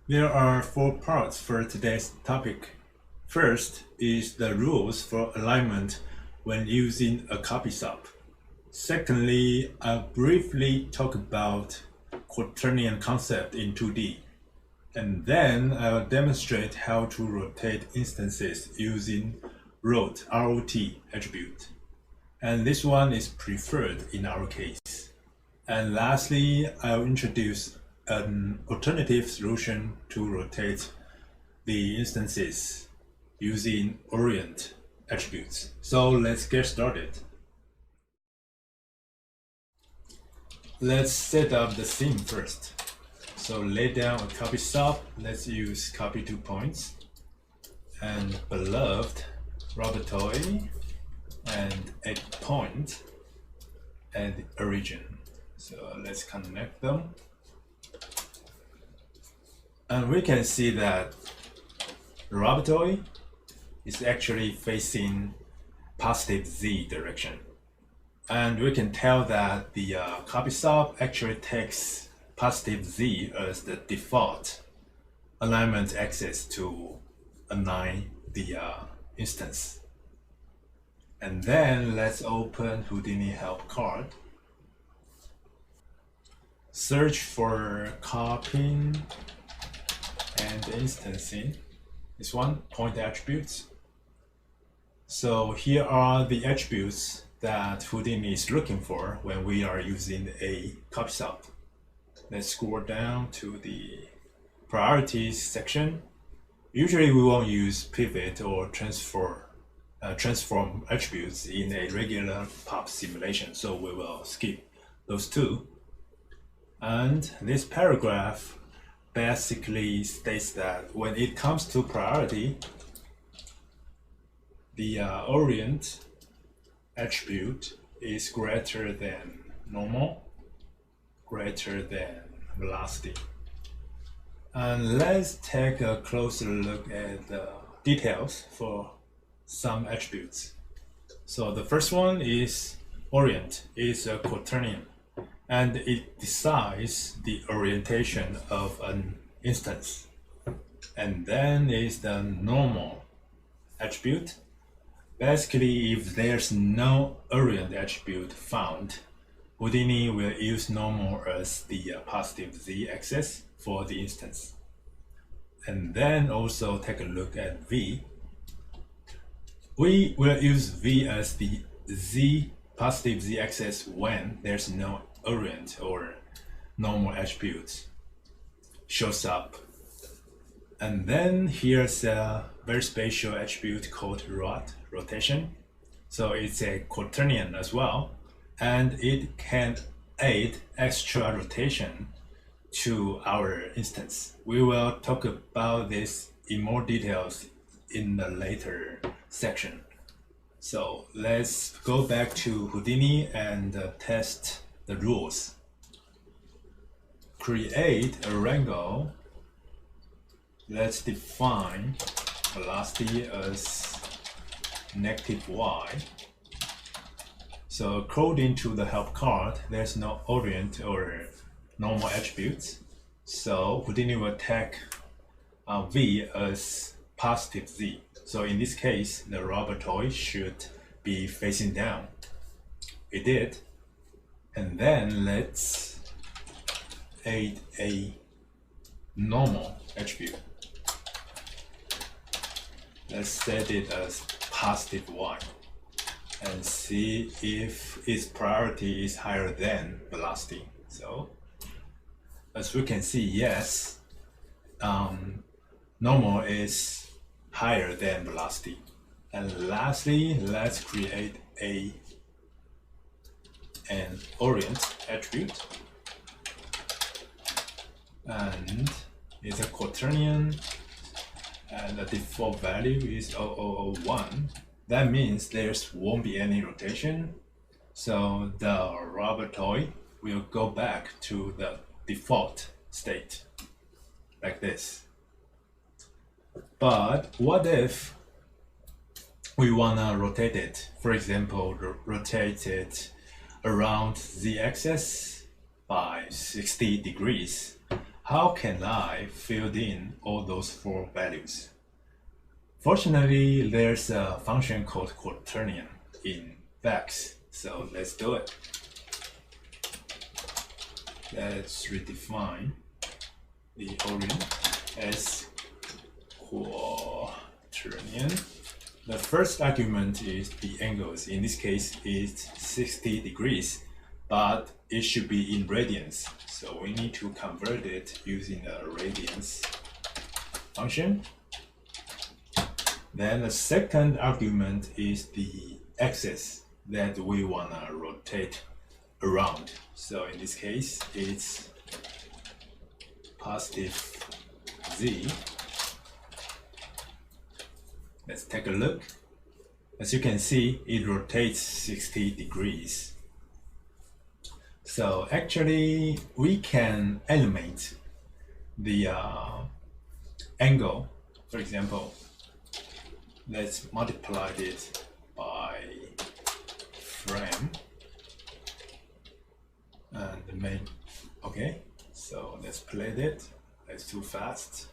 There are four parts for today's topic. First is the rules for alignment when using a copy swap. Secondly, I'll briefly talk about quaternion concept in 2D. And then I'll demonstrate how to rotate instances using ROT attribute. And this one is preferred in our case. And lastly, I'll introduce an alternative solution to rotate the instances using orient attributes. So let's get started. Let's set up the theme first. So lay down a copy swap. Let's use copy 2 points and beloved rubber toy and a point at the origin. So let's connect them. And we can see that the rubber toy is actually facing positive Z direction. And we can tell that the copy swap actually takes positive Z as the default alignment axis to align the instance. And then let's open Houdini help card. Search for copying and instancing. This one, point attributes. So here are the attributes that Houdini is looking for when we are using a copy swap. Let's scroll down to the priorities section. Usually we won't use pivot or transform attributes in a regular pop simulation, so we will skip those two. And this paragraph basically states that when it comes to priority, the orient attribute is greater than normal, greater than velocity. And let's take a closer look at the details for some attributes. So the first one is orient, is a quaternion, and it decides the orientation of an instance. And then is the normal attribute. Basically, if there's no orient attribute found, Houdini will use normal as the positive Z axis for the instance. And then also take a look at V. We will use V as the Z positive Z axis when there's no orient or normal attribute shows up. And then here's a very special attribute called rotation. So it's a quaternion as well, and it can add extra rotation to our instance. We will talk about this in more details in the later section. So let's go back to Houdini and test the rules. Create a wrangle. Let's define velocity as negative y. So according to the help card, there's no orient or normal attributes. So Houdini will take v as positive z. So in this case, the rubber toy should be facing down. It did. And then let's add a normal attribute. Let's set it as positive y and see if its priority is higher than velocity. So as we can see, yes, normal is higher than velocity. And lastly, let's create an orient attribute, and it's a quaternion, and the default value is 0001. That means there's won't be any rotation, so the rubber toy will go back to the default state like this. But what if we wanna rotate it? For example, rotate it around the axis by 60 degrees, how can I fill in all those 4 values? Fortunately, there's a function called quaternion in Vex, so let's do it. Let's redefine the orient as quaternion. The first argument is the angles. In this case, it's 60 degrees, but it should be in radians. So we need to convert it using a radians function. Then the second argument is the axis that we want to rotate around. So in this case, it's positive z. Let's take a look. As you can see, it rotates 60 degrees. So actually, we can animate the angle. For example, let's multiply it by frame and make, okay, so let's play it. That's too fast.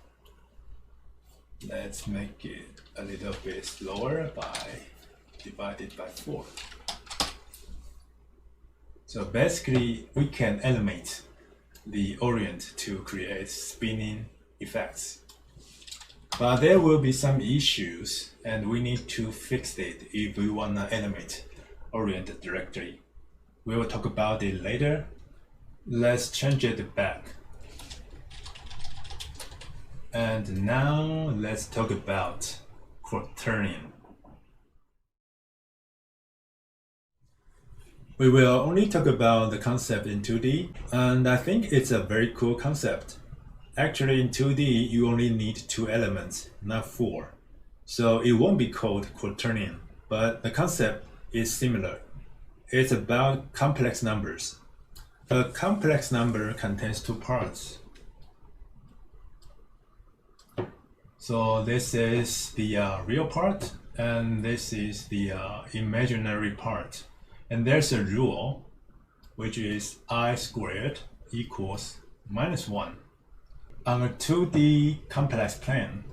Let's make it a little bit slower by divided by 4. So basically, we can animate the orient to create spinning effects. But there will be some issues, and we need to fix it if we want to animate orient directly. We will talk about it later. Let's change it back. And now let's talk about quaternion. We will only talk about the concept in 2D, and I think it's a very cool concept. Actually, in 2D, you only need 2 elements, not 4. So it won't be called quaternion, but the concept is similar. It's about complex numbers. A complex number contains 2 parts. So this is the real part, and this is the imaginary part. And there's a rule, which is I squared equals -1. On a 2D complex plane,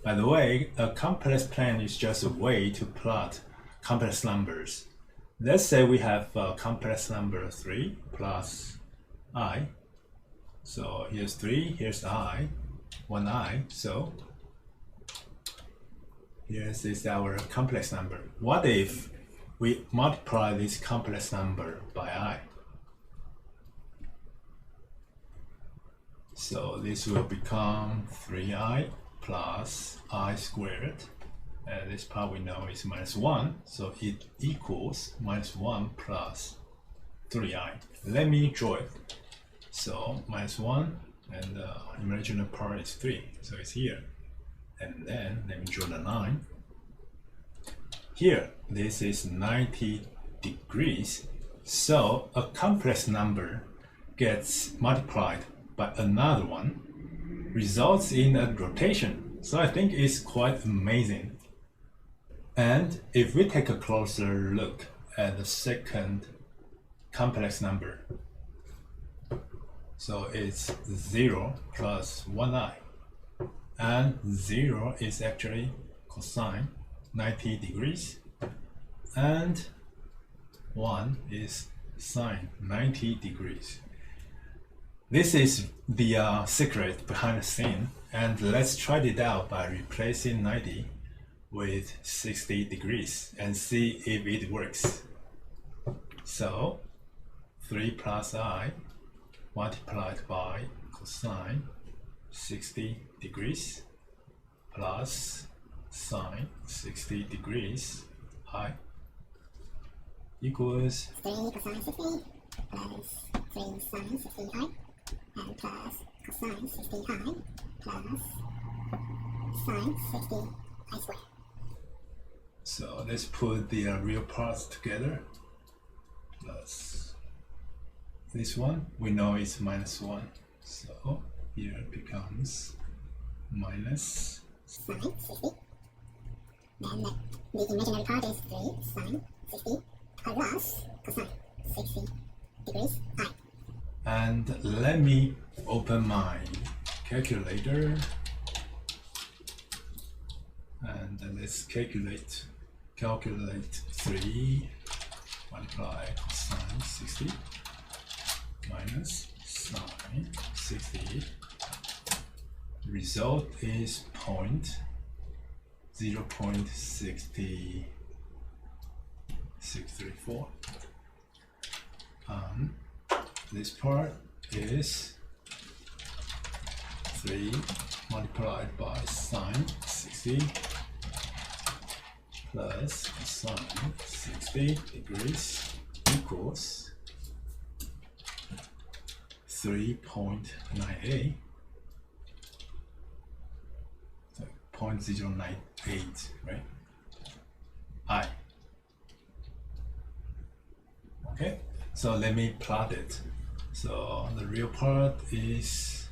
by the way, a complex plane is just a way to plot complex numbers. Let's say we have complex number 3 plus I. So here's 3, here's I, 1I. So this is our complex number. What if we multiply this complex number by I? So this will become 3I plus I squared. And this part we know is -1. So it equals -1 plus 3I. Let me draw it. So -1 and the imaginary part is 3. So it's here. And then let me draw the line. Here, this is 90 degrees. So a complex number gets multiplied by another one, results in a rotation. So I think it's quite amazing. And if we take a closer look at the second complex number, so it's 0 plus 1i. And 0 is actually cosine 90 degrees, and 1 is sine 90 degrees. This is the secret behind the scene, and let's try it out by replacing 90 with 60 degrees and see if it works. So 3 plus I multiplied by cosine 60 degrees plus sine 60 degrees I equals 3 cosine 60 plus 3 sine 60i and plus cosine 60i plus sine 60i squared. So let's put the real parts together. Plus this one, we know it's -1. So here it becomes minus sine 60. Then the imaginary part is 3 sine 60 plus cosine 60 degrees I. And let me open my calculator, and then let's calculate 3 multiplied sine 60 minus sine 60. Result is 0.634. This part is 3 multiplied by sine 60 plus sine 60 degrees equals 3.98. 0.098, right? I. Okay, so let me plot it. So the real part is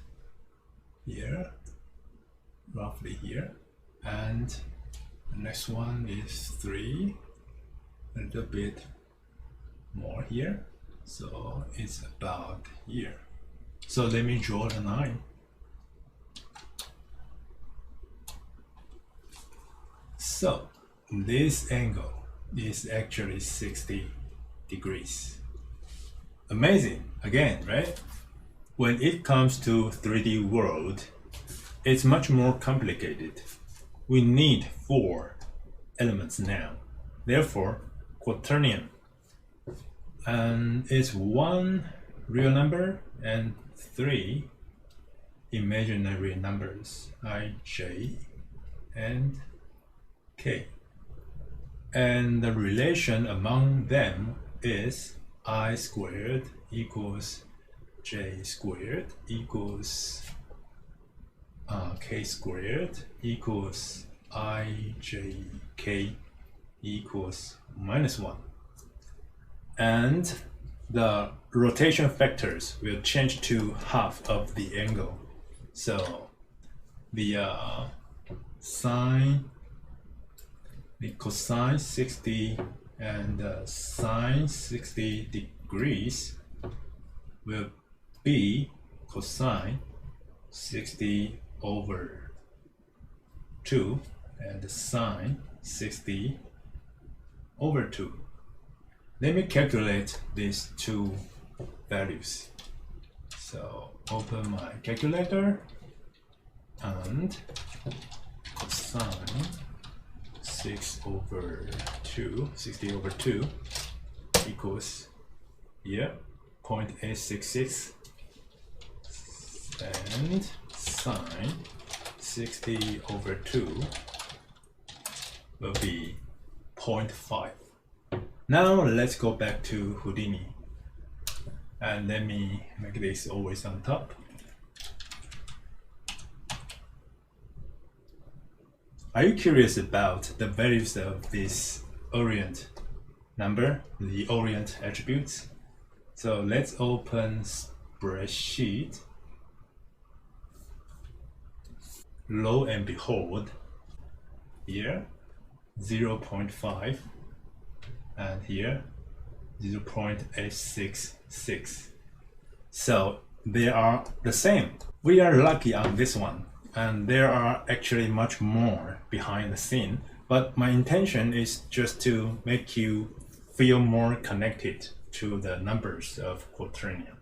here, roughly here, and the next one is 3, a little bit more here, so it's about here. So let me draw the line. So this angle is actually 60 degrees. Amazing, again, right? When it comes to 3D world, it's much more complicated. We need 4 elements now. Therefore, quaternion. And it's 1 real number and 3 imaginary numbers, I, J, and K. And the relation among them is I squared equals J squared equals K squared equals IJK equals -1. And the rotation factors will change to half of the angle. So the cosine 60 and sine 60 degrees will be cosine 60 over 2 and sine 60 over 2. Let me calculate these two values. So open my calculator and cosine 60 over 2 equals here 0.866 and sine 60 over 2 will be 0.5. Now let's go back to Houdini and let me make this always on top. Are you curious about the values of this orient number, the orient attributes? So let's open spreadsheet. Lo and behold, here 0.5 and here 0.866. So they are the same. We are lucky on this one, and there are actually much more behind the scene, but my intention is just to make you feel more connected to the numbers of quaternion.